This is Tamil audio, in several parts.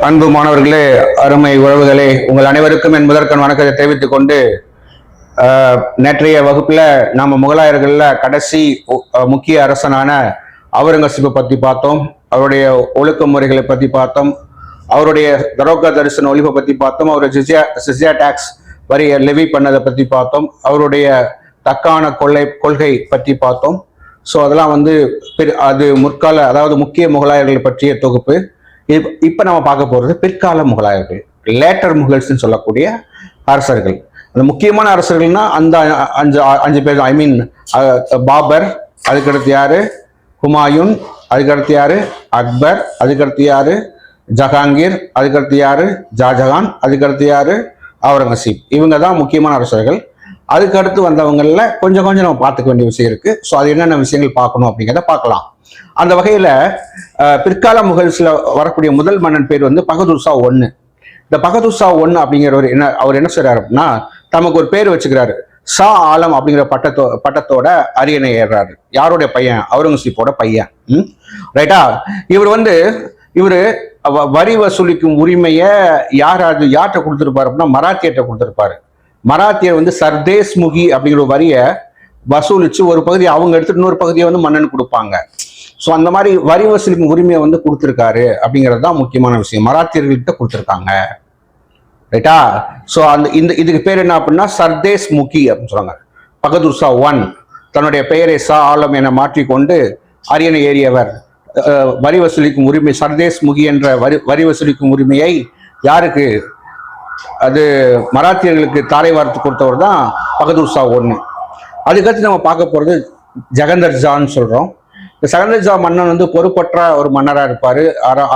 அன்பு மாணவர்களே, அருமை உறவுகளே, உங்கள் அனைவருக்கும் என் முதற்கண் வணக்கத்தை தெரிவித்துக் கொண்டு நேற்றைய வகுப்புல நம்ம முகலாயர்கள்ல கடைசி முக்கிய அரசனான அவுரங்கசீப்பை பத்தி பார்த்தோம். அவருடைய ஒழுக்க முறைகளை பத்தி பார்த்தோம். அவருடைய தரோகா தரிசன ஒழிப்பை பத்தி பார்த்தோம். அவருடைய சிசியா டாக்ஸ் வரியை லெவி பண்ணதை பத்தி பார்த்தோம். அவருடைய தக்கான கொள்கை பற்றி பார்த்தோம். ஸோ அதெல்லாம் அது முற்கால, அதாவது முக்கிய முகலாயர்கள் பற்றிய தொகுப்பு. இப்ப நம்ம பார்க்க போறது பிற்கால முகலாயர்கள், லேட்டர் முகல்ஸ்ன்னு சொல்லக்கூடிய அரசர்கள். அந்த முக்கியமான அரசர்கள்னா அந்த அஞ்சு பேர். ஐ மீன் பாபர், அதுக்கடுத்து யாரு ஹுமாயூன், அதுக்கடுத்து யாரு அக்பர், அதுக்கடுத்து யாரு ஜஹாங்கீர், அதுக்கடுத்து யாரு ஷாஜகான், அதுக்கடுத்து யாரு அவுரங்கசீப். இவங்க தான் முக்கியமான அரசர்கள். அதுக்கு அடுத்து வந்தவங்கள கொஞ்சம் கொஞ்சம் நம்ம பார்த்துக்க வேண்டிய விஷயம் இருக்கு. ஸோ அது என்னென்ன விஷயங்கள் பார்க்கணும் அப்படிங்கிறத பார்க்கலாம். அந்த வகையில பிற்கால முகல்ஸ்ல வரக்கூடிய முதல் மன்னன் பேர் பகதூர் ஷா 1. இந்த பகதூர் ஷா 1 அப்படிங்கிறவர் அவர் என்ன செய்யறாரு அப்படின்னா, தமக்கு ஒரு பேர் வச்சுக்கிறாரு. ஷா ஆலம் அப்படிங்கிற பட்டத்தோட அரியணை ஏறாரு. யாருடைய பையன்? அவுரங்கசீப்போட பையன். ரைட்டா? இவரு வரி வசூலிக்கும் உரிமையை யார்கிட்ட கொடுத்துருப்பாரு அப்படின்னா மராத்தியர்கிட்ட கொடுத்துருப்பாரு. மராத்தியர் சர்தேஸ் முகி அப்படிங்கிற வரியை வசூலிச்சு ஒரு பகுதி அவங்க எடுத்துட்டு இன்னொரு பகுதியை மன்னன் கொடுப்பாங்க. ஸோ அந்த மாதிரி வரி வசூலிக்கும் உரிமையை கொடுத்துருக்காரு அப்படிங்கிறது தான் முக்கியமான விஷயம். மராத்தியர்கள்கிட்ட கொடுத்துருக்காங்க. ரைட்டா? ஸோ இதுக்கு பேர் என்ன அப்படின்னா சர்தேஸ் முகி அப்படின்னு சொல்றாங்க. பகதூர் ஷா 1 தன்னுடைய பெயரை ஷா ஆலம் என மாற்றிக்கொண்டு அரியணை ஏறியவர். வரி வசூலிக்கும் உரிமை, சர்தேஸ் முகி என்ற வரி வசூலிக்கும் உரிமையை யாருக்கு? அது மராத்தியர்களுக்கு தாரை வார்த்து கொடுத்தவர் தான் பகதூர் ஷா 1. அதுக்கடுத்து நம்ம பார்க்க போறது ஜகந்தர் ஜான்னு சொல்றோம். இந்த ஜகந்தர் ஜா மன்னன் பொறுப்பற்ற ஒரு மன்னராக இருப்பாரு.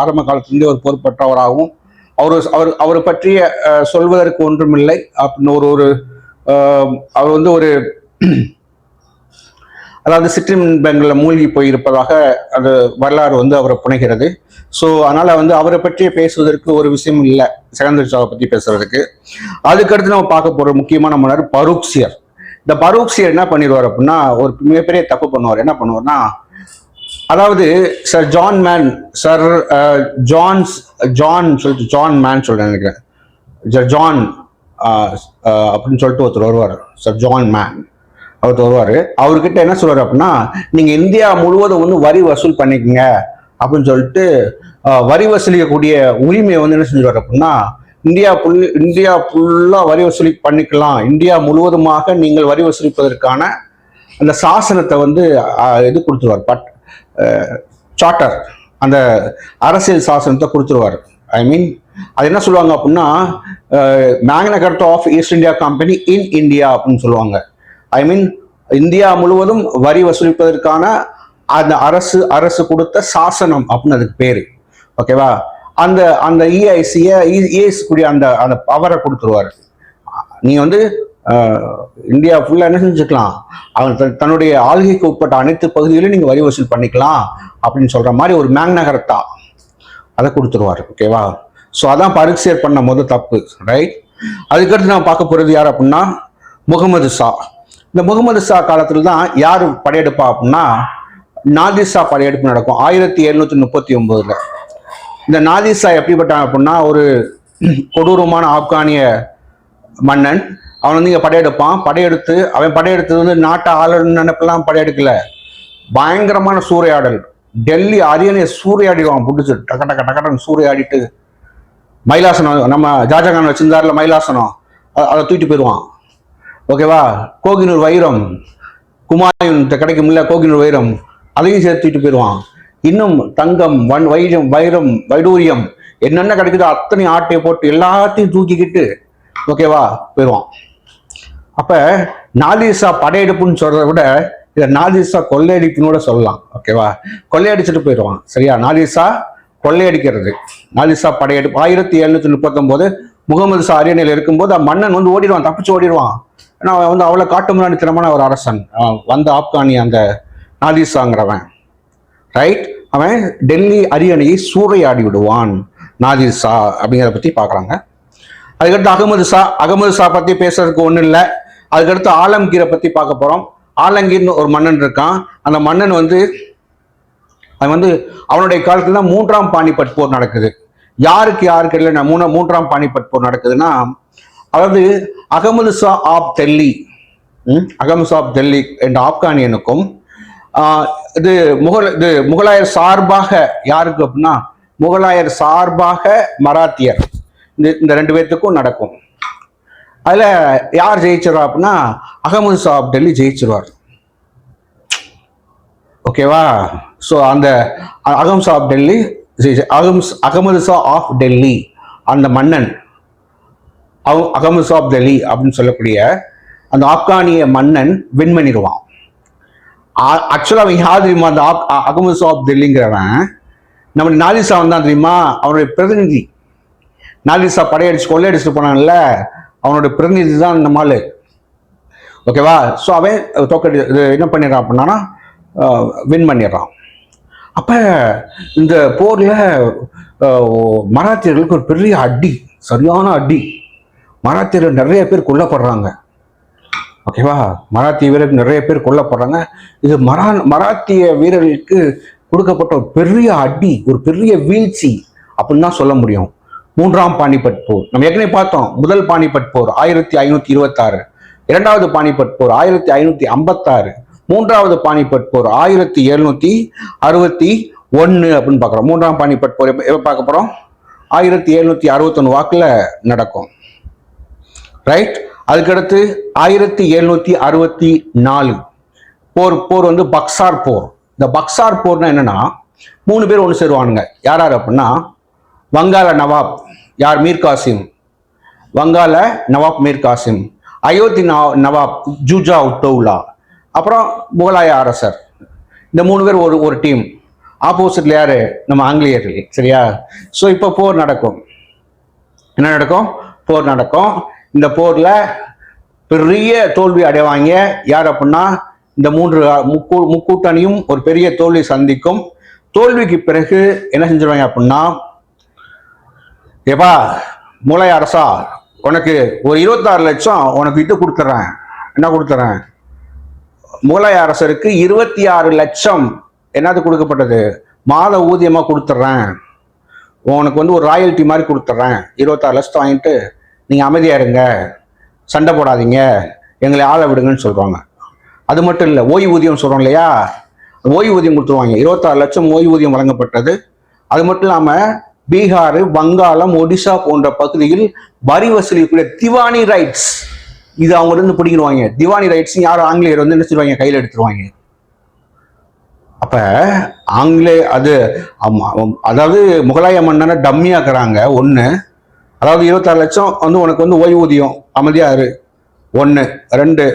ஆரம்ப காலத்திலிருந்து ஒரு பொறுப்பற்றவராகவும் அவரை பற்றிய சொல்வதற்கு ஒன்றுமில்லை அப்படின்னு அவர் ஒரு அதாவது சிற்றின்பங்கள்ல மூழ்கி போயிருப்பதாக அந்த வரலாறு அவரை புனைகிறது. ஸோ அதனால அவரை பற்றிய பேசுவதற்கு ஒரு விஷயம் இல்லை ஜகந்தர் ஜாவை பற்றி பேசுறதுக்கு. அதுக்கடுத்து நம்ம பார்க்க போற முக்கியமான மன்னர் பரூக்சியர். இந்த பரூக்சியர் என்ன பண்ணிடுவார் அப்படின்னா ஒரு மிகப்பெரிய தப்பு பண்ணுவார். என்ன பண்ணுவார்னா, அதாவது ஜான் நினைக்கிறேன், ஜான் அப்படின்னு சொல்லிட்டு ஒருத்தர் வருவார். சர் ஜான் மேன் அவர் வருவாரு. அவர்கிட்ட என்ன சொல்றாரு அப்படின்னா, நீங்க இந்தியா முழுவதும் வரி வசூல் பண்ணிக்கங்க அப்படின்னு சொல்லிட்டு வரி வசூலிக்கக்கூடிய உரிமையை என்ன செஞ்சுருவாரு அப்படின்னா, இந்தியா ஃபுல்லா வரி வசூலி பண்ணிக்கலாம், இந்தியா முழுவதுமாக நீங்கள் வரி வசூலிப்பதற்கான அந்த சாசனத்தை இது கொடுத்துருவார். சார்ட்டர், அந்த அரசியல் சாசனத்தை கொடுத்துருவார். ஐ மீன் அது என்ன சொல்லுவாங்க அப்படின்னா, Magna Carta of East India Company in India அப்படின்னு சொல்லுவாங்க. ஐ மீன் இந்தியா முழுவதும் வரி வசூலிப்பதற்கான அந்த அரசு கொடுத்த சாசனம் அப்படின்னு அதுக்கு பேரு. ஓகேவா? அந்த கூடிய அந்த பவரை கொடுத்துருவாரு. நீங்க இந்தியா ஃபுல்லா என்ன செஞ்சுக்கலாம், அவன் தன்னுடைய ஆளுகைக்கு உட்பட்ட அனைத்து பகுதிகளிலும் நீங்க வரி வசூல் பண்ணிக்கலாம் அப்படின்னு சொல்ற மாதிரி ஒரு மேக்னா கார்ட்டா அதை கொடுத்துருவாரு. ஓகேவா? ஸோ அதான் பரூக்சியர் பண்ண முதல் தப்பு. ரைட்? அதுக்கடுத்து நம்ம பார்க்க போறது யார் அப்படின்னா முகமது ஷா. இந்த முகமது ஷா காலத்துல தான் யாரு படையெடுப்பா அப்படின்னா நாதிர் ஷா படையெடுப்பு நடக்கும் 1739. இந்த நாதிர் ஷா எப்படிப்பட்டான் அப்படின்னா ஒரு கொடூரமான ஆப்கானிய மன்னன். அவன் இங்க படையெடுப்பான். அவன் படையெடுத்தது நாட்டை ஆளணும்னு நினைப்பெல்லாம் படையெடுக்கல. பயங்கரமான சூறையாடல். டெல்லி அரியணையை சூறையாடிடுவான். புடிச்சு டக்கன்னு சூறையாடிட்டு மைலாசனம், நம்ம ஷாஜகான் வச்சிருந்தாருல மைலாசனம், அதை தூக்கிட்டு போயிடுவான். ஓகேவா? கோகினூர் வைரம், குமாயூன் கிடைக்கும்ல கோகினூர் வைரம், அதையும் சேர்த்து தூக்கிட்டு போயிடுவான். இன்னும் தங்கம், வைரம், வைடூரியம் என்னென்ன கிடைக்குதோ அத்தனை ஆட்டையை போட்டு எல்லாத்தையும் தூக்கிக்கிட்டு ஓகேவா போயிடுவான். அப்ப நாதிர் ஷா படையெடுப்புன்னு சொல்றதை விட இதை நாதிர் ஷா கொள்ளையடிப்புன்னு கூட சொல்லலாம். ஓகேவா? கொள்ளையடிச்சுட்டு போயிடுவான். சரியா? நாதிர் ஷா கொள்ளையடிக்கிறது. நாதிர் ஷா படையெடுப்பு 1739 முகமது ஷா அரியணையில் இருக்கும்போது மன்னன் ஓடிடுவான், தப்பிச்சு ஓடிடுவான். ஏன்னா அவன் அவ்வளவு காட்டுமிராண்டித்தனமான ஒரு அரசன். ஆப்கானி அந்த நாதிர் ஷாங்கிறவன். ரைட்? அவன் டெல்லி அரியணையை சூறையாடி விடுவான் நாதிர் ஷா அப்படிங்கிறத பத்தி பாக்குறாங்க. அதுக்கடுத்து அகமது ஷா பத்தி பேசுறதுக்கு ஒண்ணு இல்லை. அதுக்கடுத்து ஆலம்கீரை பத்தி பார்க்க போறோம். ஆலம்கீர்னு ஒரு மன்னன் இருக்கான். அந்த மன்னன் அவனுடைய காலத்துல 3ஆம் பானிபட் போர் நடக்குது. யாருக்கு இல்லை மூன்றாம் பானிபட் போர் நடக்குதுன்னா, அதாவது அகமது ஷா ஆப் டெல்லி அகமது ஷா ஆப் டெல்லி என்ற ஆப்கானியனுக்கும் இது முகலாயர் சார்பாக யாருக்கு அப்படின்னா முகலாயர் சார்பாக மராத்தியர் இந்த 2 பேர்த்துக்கும் நடக்கும். அதுல யார் ஜெயிச்சிருவா அப்படின்னா அகமது ஷா ஆப் டெல்லி ஜெயிச்சிருவார். ஓகேவா? ஸோ அந்த அகமது ஷா ஆஃப் டெல்லி அகமது ஷா ஆஃப் டெல்லி அந்த மன்னன் அகமது ஷா ஆஃப் டெல்லி அப்படின்னு சொல்லக்கூடிய அந்த ஆப்கானிய மன்னன் வின் பண்ணிடுவான். ஆக்சுவலா அவன் யார் தெரியுமா? அந்த அகமது ஷா ஆஃப் டெல்லிங்கிறவன் நம்முடைய நாதிர் ஷா தான் தெரியுமா, அவனுடைய பிரதிநிதி. நாதிர் ஷா படையடிச்சு கொள்ளையடிச்சுட்டு போனான்ல, அவனுடைய பிரதிநிதி தான் இந்த மாலு. ஓகேவா? ஸோ அவன் என்ன பண்ணிடுறான் அப்படின்னா வின் பண்ணிடுறான். அப்ப இந்த போர்ல மராத்தியர்களுக்கு ஒரு பெரிய அடி, சரியான அடி. மராத்தியர்கள் நிறைய பேர் கொல்லப்படுறாங்க. ஓகேவா? மராத்திய வீரர்கள் நிறைய பேர் கொல்லப்படுறாங்க. இது மராத்திய வீரர்களுக்கு கொடுக்கப்பட்ட ஒரு பெரிய அடி, ஒரு பெரிய வீழ்ச்சி அப்படின்னு தான் சொல்ல முடியும். மூன்றாம் பானிபட் போர் நம்ம ஏற்கனவே பார்த்தோம். முதல் பானிபட் போர் 1526, இரண்டாவது பானிபட் போர் 1556, மூன்றாவது பானிபட் போர் 1761 அப்படின்னு பார்க்குறோம். மூன்றாம் பானிபட் போர் எப்போ பார்க்க போறோம்? 1761 வாக்குல நடக்கும். ரைட். அதுக்கடுத்து 1764 போர் வந்து பக்சார் போர். இந்த பக்சார் போர்னா என்னன்னா 3 பேர் ஒன்று சேருவானுங்க. யார் அப்படின்னா வங்காள நவாப் யார் மீர் காசிம், வங்காள நவாப் மீர் காசிம், அயோத்தி நவாப் ஜூஜா உட்டோலா, அப்புறம் முகலாய அரசர். இந்த 3 பேர் ஒரு டீம். ஆப்போசிட்ல யாரு? நம்ம ஆங்கிலேயர்கள். சரியா? ஸோ இப்போ போர் நடக்கும். என்ன நடக்கும்? போர் நடக்கும். இந்த போர்ல பெரிய தோல்வி அடைவாங்க. யார் அப்படின்னா இந்த முக்கூட்டணியும் ஒரு பெரிய தோல்வி சந்திக்கும். தோல்விக்கு பிறகு என்ன செஞ்சிருவாங்க அப்படின்னா, ஏப்பா முகலாய அரசா, உனக்கு ஒரு 26 லட்சம் உனக்கு இது கொடுத்துறேன். என்ன கொடுத்துறேன்? முகலாய அரசருக்கு 26 லட்சம் என்னது கொடுக்கப்பட்டது? மாத ஊதியமா கொடுத்துட்றேன். உனக்கு வந்து ஒரு ராயல்ட்டி மாதிரி கொடுத்துட்றேன். 26 லட்சத்தை வாங்கிட்டு நீங்க அமைதியா இருங்க, சண்டை போடாதீங்க, எங்களை ஆள விடுங்கன்னு சொல்றாங்க. அது மட்டும் இல்லை, ஓய்வூதியம் சொல்றோம் இல்லையா, ஓய்வூதியம் கொடுத்துருவாங்க. 26 லட்சம் ஓய்வூதியம் வழங்கப்பட்டது. அது மட்டும் இல்லாம பீகார், வங்காளம், ஒடிசா போன்ற பகுதியில் வரி வசூலிக்கூடிய திவானி ரைட்ஸ் இது அவங்க இருந்து பிடிக்கிடுவாங்க. திவானி ரைட்ஸ் யாரும் ஆங்கிலேயர் வந்து என்ன செய்வாங்க? கையில் எடுத்துருவாங்க. அப்ப அதாவது முகலாய மன்னனை டம்மியாக்குறாங்க. ஒண்ணு, அதாவது 26 லட்சம் வந்து உனக்கு வந்து ஓய்வூதியம், அமைதியா இரு. 1, 2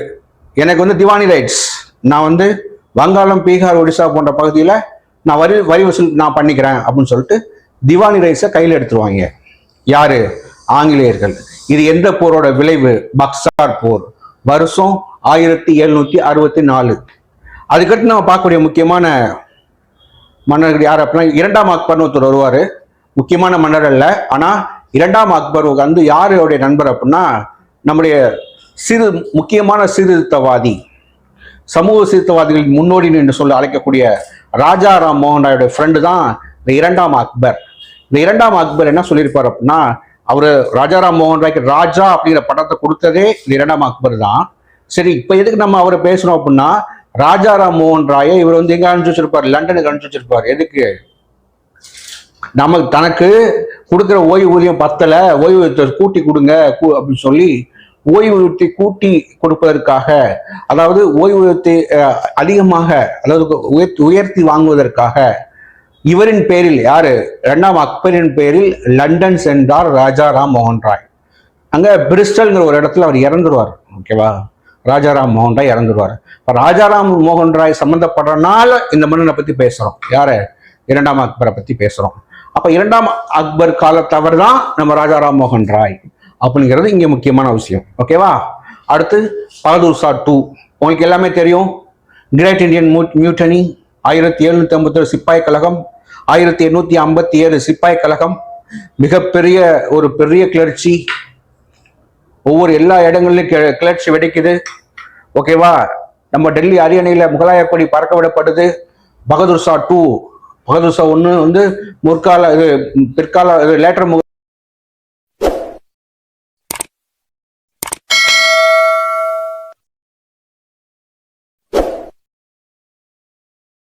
எனக்கு வந்து திவானி ரைட்ஸ், நான் வந்து வங்காளம், பீகார், ஒடிசா போன்ற பகுதியில் நான் வரி வசூல் நான் பண்ணிக்கிறேன் அப்படின்னு சொல்லிட்டு திவானி ரைட்ஸை கையில் எடுத்துருவாங்க. யாரு? ஆங்கிலேயர்கள். இது எந்த போரோட விளைவு? பக்சார் போர், வருஷம் 1764. அதுக்கடுத்து நம்ம பார்க்கக்கூடிய முக்கியமான மன்னர்கள் யார் அப்படின்னா 2ஆம் அக்பர்னு ஒருத்தர் வருவாரு. முக்கியமான மன்னர் அல்ல, ஆனா 2ஆம் அக்பர் வந்து யாருடைய நண்பர் அப்படின்னா நம்முடைய முக்கியமான சீர்திருத்தவாதி, சமூக சீர்திருத்தவாதிகளின் முன்னோடி என்று சொல்லி அழைக்கக்கூடிய ராஜா ராம் மோகன் ராயோட ஃப்ரெண்டு தான் இந்த 2ஆம் அக்பர். இந்த 2ஆம் அக்பர் என்ன சொல்லியிருப்பார் அப்படின்னா, அவரு ராஜாராம் மோகன் ராய்க்கு ராஜா அப்படிங்கிற பட்டத்தை கொடுத்ததே இந்த 2ஆம் அக்பர் தான். சரி, இப்ப எதுக்கு நம்ம அவரை பேசணும் அப்படின்னா, ராஜாராம் மோகன் ராயை இவர் வந்து எங்க அனுப்பிச்சு வச்சிருப்பார்? லண்டனுக்கு அனுப்பிச்சு வச்சிருப்பார். எதுக்கு? நமக்கு தனக்கு கொடுக்குற ஓய்வூதியம் பத்தல, ஓய்வூதியத்தை கூட்டி கொடுங்க அப்படின்னு சொல்லி ஓய்வூதியத்தை கூட்டி கொடுப்பதற்காக, அதாவது ஓய்வூதியத்தை அதிகமாக, அதாவது உயர்த்தி வாங்குவதற்காக இவரின் பேரில், யாரு? 2ஆம் அக்பரின் பேரில் லண்டன் சென்றார் ராஜாராம் மோகன் ராய். அங்க பிரிஸ்டல்ங்கிற ஒரு இடத்துல அவர் இறந்துருவார். ஓகேவா? ராஜாராம் மோகன் ராய் இறந்துருவார். இப்ப ராஜாராம் மோகன் ராய் சம்பந்தப்படுறனால இந்த மன்னனை பத்தி பேசுறோம். யாரு? 2ஆம் அக்பரை பத்தி பேசுறோம். அப்ப 2ஆம் அக்பர் காலத்தவர் தான் நம்ம ராஜாராம் மோகன் ராய் அப்படிங்கிறது இங்க முக்கியமான விஷயம். ஓகேவா? அடுத்து பகதூர் ஷா 2. உங்களுக்கு எல்லாமே தெரியும். கிரேட் இந்தியன் மியூட்டனி, 1757 சிப்பாய் கழகம், 1857 சிப்பாய் கழகம், மிகப்பெரிய ஒரு பெரிய கிளர்ச்சி. ஒவ்வொரு எல்லா இடங்களிலும் கிளர்ச்சி வெடிக்குது. ஓகேவா? நம்ம டெல்லி அரியணையில முகலாய கொடி பறக்க விடப்படுது. பகதூர் ஷா 2 பகதூர் ஷா ஒன்று வந்து முற்கால இது பிற்கால லேட்டர்